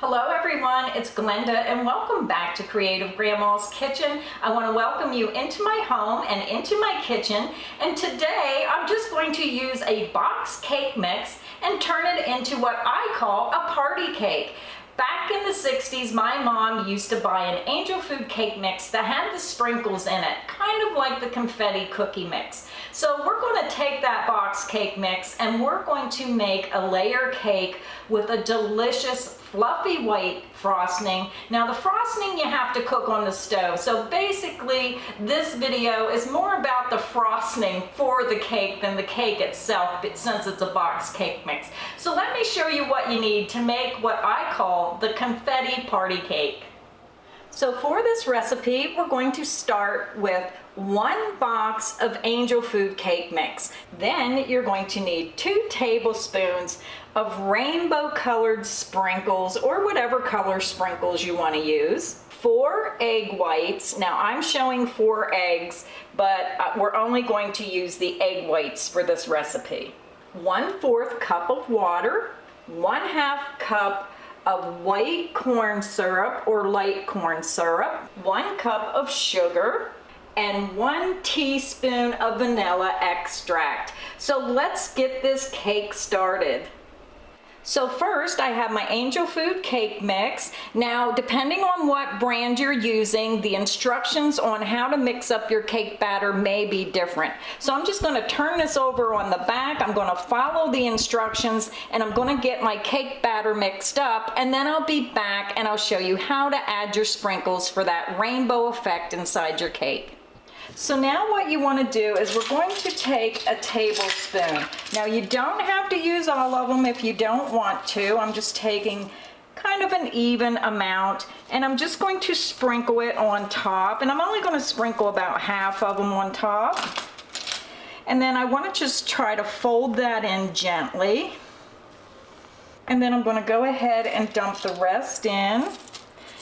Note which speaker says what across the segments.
Speaker 1: Hello everyone, it's Glenda and welcome back to Creative Grandma's Kitchen. I want to welcome you into my home and into my kitchen, and today I'm just going to use a box cake mix and turn it into what I call a party cake. Back in the 60s, my mom used to buy an angel food cake mix that had the sprinkles in it, kind of like the confetti cookie mix. So we're going to take that box cake mix and we're going to make a layer cake with a delicious fluffy white frosting. Now the frosting you have to cook on the stove. So basically this video is more about the frosting for the cake than the cake itself, since it's a box cake mix. So let me show you what you need to make what I call the confetti party cake. So for this recipe, we're going to start with 1 box of angel food cake mix. Then you're going to need 2 tablespoons of rainbow colored sprinkles, or whatever color sprinkles you want to use. 4 egg whites. Now I'm showing 4 eggs, but we're only going to use the egg whites for this recipe. 1/4 cup of water, 1/2 cup of white corn syrup or light corn syrup, 1 cup of sugar, and 1 teaspoon of vanilla extract. So let's get this cake started. So first I have my angel food cake mix. Now depending on what brand you're using, the instructions on how to mix up your cake batter may be different. So I'm just going to turn this over on the back. I'm going to follow the instructions and I'm going to get my cake batter mixed up, and then I'll be back and I'll show you how to add your sprinkles for that rainbow effect inside your cake. So now what you want to do is we're going to take a tablespoon. Now you don't have to use all of them if you don't want to. I'm just taking kind of an even amount and I'm just going to sprinkle it on top, and I'm only going to sprinkle about half of them on top. And then I want to just try to fold that in gently. And then I'm going to go ahead and dump the rest in.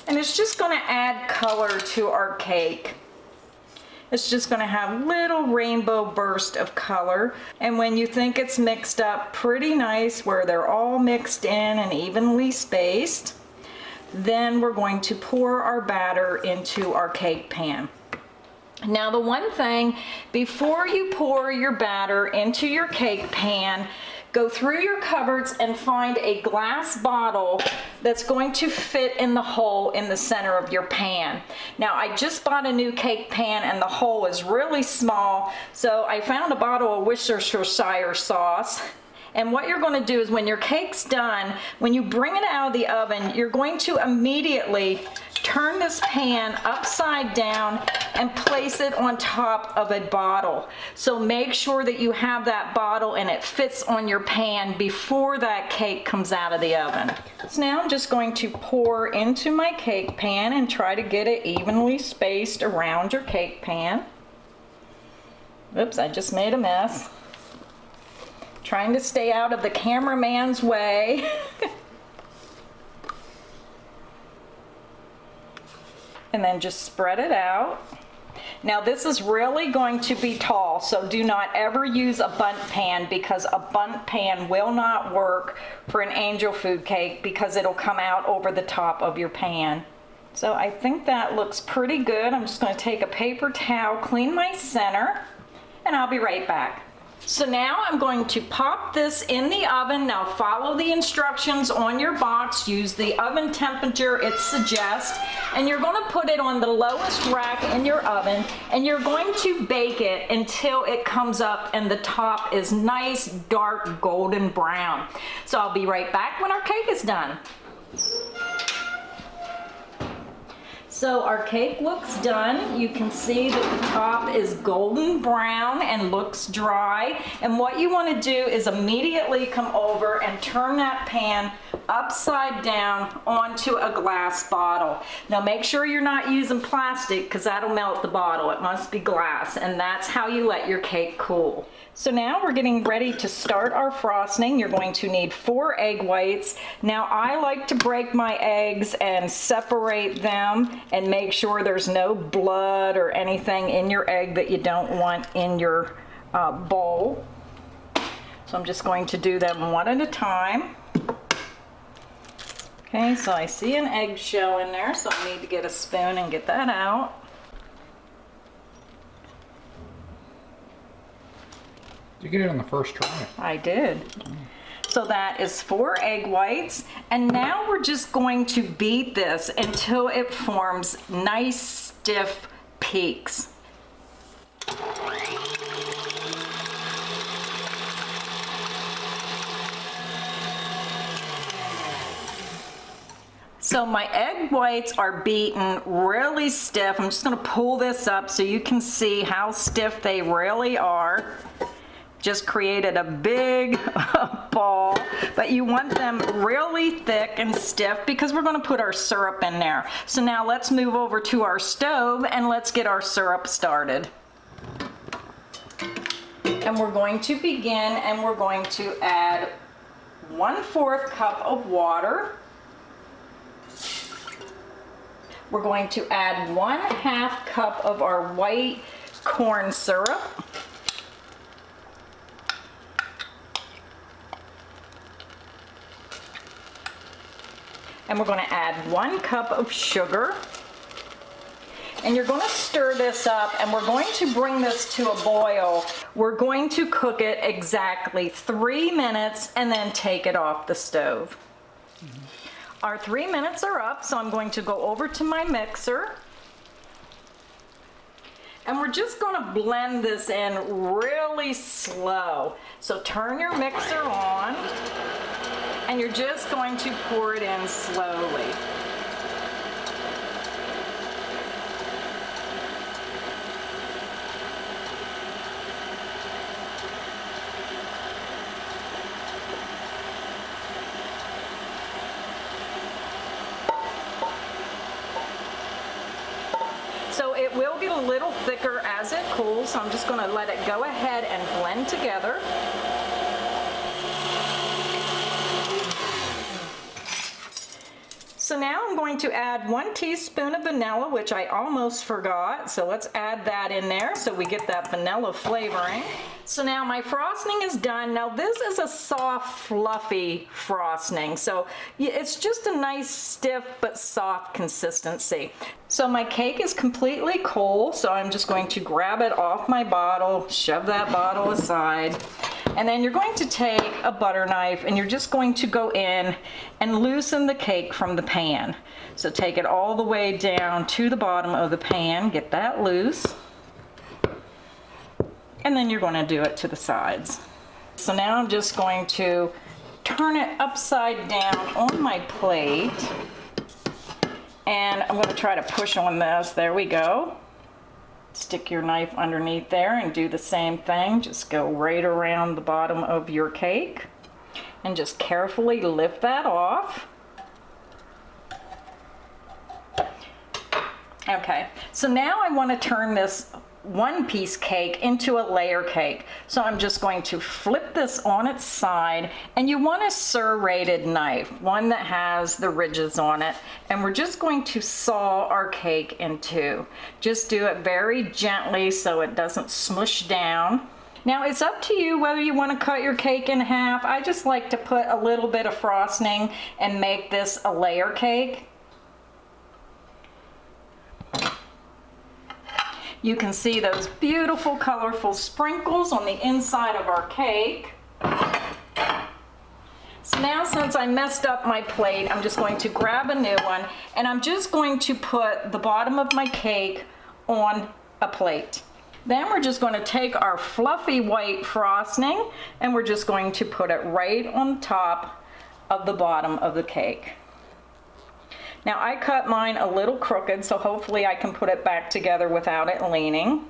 Speaker 1: And it's just going to add color to our cake. It's just going to have little rainbow burst of color, and when you think it's mixed up pretty nice where they're all mixed in and evenly spaced, then we're going to pour our batter into our cake pan. Now the one thing, before you pour your batter into your cake pan, go through your cupboards and find a glass bottle that's going to fit in the hole in the center of your pan. Now I just bought a new cake pan and the hole is really small, so I found a bottle of Worcestershire sauce. And what you're going to do is when your cake's done, when you bring it out of the oven, you're going to immediately turn this pan upside down and place it on top of a bottle. So make sure that you have that bottle and it fits on your pan before that cake comes out of the oven. So now I'm just going to pour into my cake pan and try to get it evenly spaced around your cake pan. Oops, I just made a mess. Trying to stay out of the cameraman's way. And then just spread it out. Now this is really going to be tall, so do not ever use a bundt pan, because a bundt pan will not work for an angel food cake because it'll come out over the top of your pan. So I think that looks pretty good. I'm just going to take a paper towel, clean my center, and I'll be right back. So now I'm going to pop this in the oven. Now follow the instructions on your box. Use the oven temperature it suggests. And you're going to put it on the lowest rack in your oven. And you're going to bake it until it comes up and the top is nice, dark, golden brown. So I'll be right back when our cake is done. So our cake looks done. You can see that the top is golden brown and looks dry. And what you want to do is immediately come over and turn that pan upside down onto a glass bottle. Now make sure you're not using plastic, because that'll melt the bottle. It must be glass, and that's how you let your cake cool. So now we're getting ready to start our frosting. You're going to need 4 egg whites. Now I like to break my eggs and separate them and make sure there's no blood or anything in your egg that you don't want in your bowl. So I'm just going to do them one at a time. Okay, so I see an eggshell in there, so I need to get a spoon and get that out.
Speaker 2: Did you get it on the first try?
Speaker 1: I did. So that is 4 egg whites, and now we're just going to beat this until it forms nice stiff peaks. So my egg whites are beaten really stiff. I'm just going to pull this up so you can see how stiff they really are. Just created a big ball, but you want them really thick and stiff because we're going to put our syrup in there. So now let's move over to our stove and let's get our syrup started. And we're going to begin, and we're going to add 1/4 cup of water. We're going to add 1/2 cup of our white corn syrup. And we're going to add 1 cup of sugar. And you're going to stir this up, and we're going to bring this to a boil. We're going to cook it exactly 3 minutes and then take it off the stove. Our 3 minutes are up, so I'm going to go over to my mixer. And we're just going to blend this in really slow. So turn your mixer on, and you're just going to pour it in slowly. So it will get a little thicker as it cools, so I'm just going to let it go ahead and blend together. So now I'm going to add 1 teaspoon of vanilla, which I almost forgot. So let's add that in there so we get that vanilla flavoring. So now my frosting is done. Now this is a soft, fluffy frosting. So it's just a nice, stiff, but soft consistency. So my cake is completely cold, so I'm just going to grab it off my bottle, shove that bottle aside. And then you're going to take a butter knife and you're just going to go in and loosen the cake from the pan. So take it all the way down to the bottom of the pan, get that loose. And then you're going to do it to the sides. So now I'm just going to turn it upside down on my plate. And I'm going to try to push on this. There we go. Stick your knife underneath there and do the same thing. Just go right around the bottom of your cake and just carefully lift that off. Okay, so now I want to turn this one-piece cake into a layer cake. So I'm just going to flip this on its side, and you want a serrated knife, one that has the ridges on it, and we're just going to saw our cake in 2. Just do it very gently so it doesn't smush down. Now it's up to you whether you want to cut your cake in half. I just like to put a little bit of frosting and make this a layer cake. You can see those beautiful colorful sprinkles on the inside of our cake. So now, since I messed up my plate, I'm just going to grab a new one, and I'm just going to put the bottom of my cake on a plate. Then we're just going to take our fluffy white frosting and we're just going to put it right on top of the bottom of the cake. Now I cut mine a little crooked, so hopefully I can put it back together without it leaning.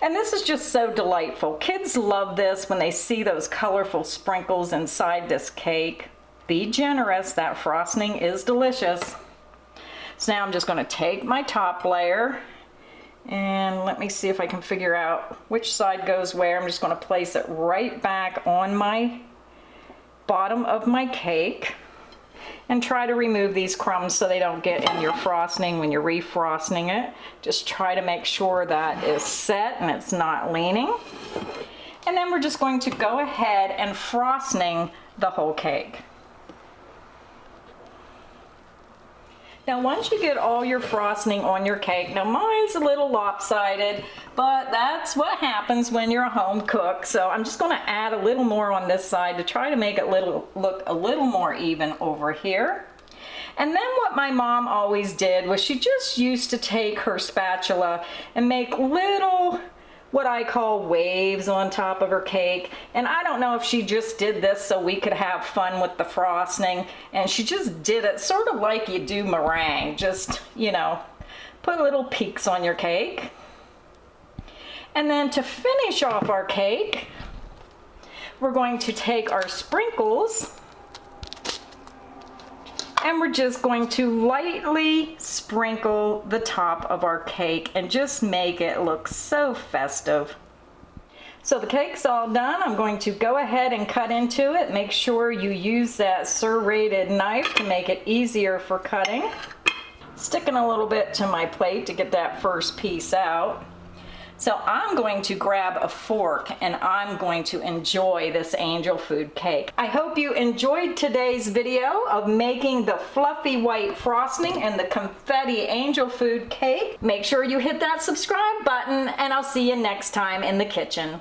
Speaker 1: And this is just so delightful. Kids love this when they see those colorful sprinkles inside this cake. Be generous, that frosting is delicious. So now I'm just going to take my top layer and let me see if I can figure out which side goes where. I'm just going to place it right back on my bottom of my cake. And try to remove these crumbs so they don't get in your frosting when you're refrosting it. Just try to make sure that is set and it's not leaning. And then we're just going to go ahead and frosting the whole cake. Now once you get all your frosting on your cake, now mine's a little lopsided, but that's what happens when you're a home cook. So I'm just going to add a little more on this side to try to make it look a little more even over here. And then what my mom always did was she just used to take her spatula and make little, what I call waves on top of her cake. And I don't know if she just did this so we could have fun with the frosting, and she just did it sort of like you do meringue, just, you know, put little peaks on your cake. And then to finish off our cake, we're going to take our sprinkles and we're just going to lightly sprinkle the top of our cake and just make it look so festive. So the cake's all done. I'm going to go ahead and cut into it. Make sure you use that serrated knife to make it easier for cutting. Sticking a little bit to my plate to get that first piece out. So I'm going to grab a fork and I'm going to enjoy this angel food cake. I hope you enjoyed today's video of making the fluffy white frosting and the confetti angel food cake. Make sure you hit that subscribe button and I'll see you next time in the kitchen.